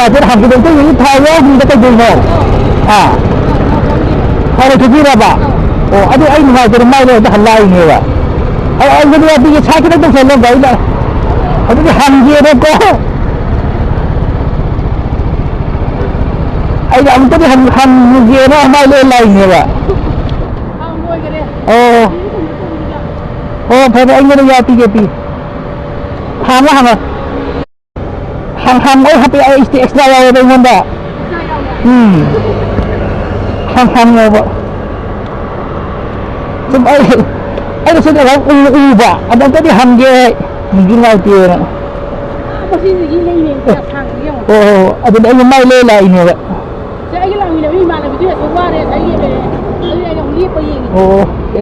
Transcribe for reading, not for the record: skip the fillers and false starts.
mà trên hàng cái đường cái gì thay á mình cái đường rồi hay là cái gì đó bà anh ngoài cái mai này nó hành lai nhiều à anh cái này bây giờ sai cái đó tôi làm vậy là cái hàng gì đó có anh làm cái hàng gì đó mai lên lại nhiều à phải anh cái này pi hàng á hàng ấy happy extra vào đây không đó hàng này vợ chúng anh sẽ là u vợ anh cái hàng gì mình ngay tiền anh đấy mai lên lại nhiều vậy cái làm gì mà là bị tuyệt quá đấy thấy gì về cái này không biết bao nhiêu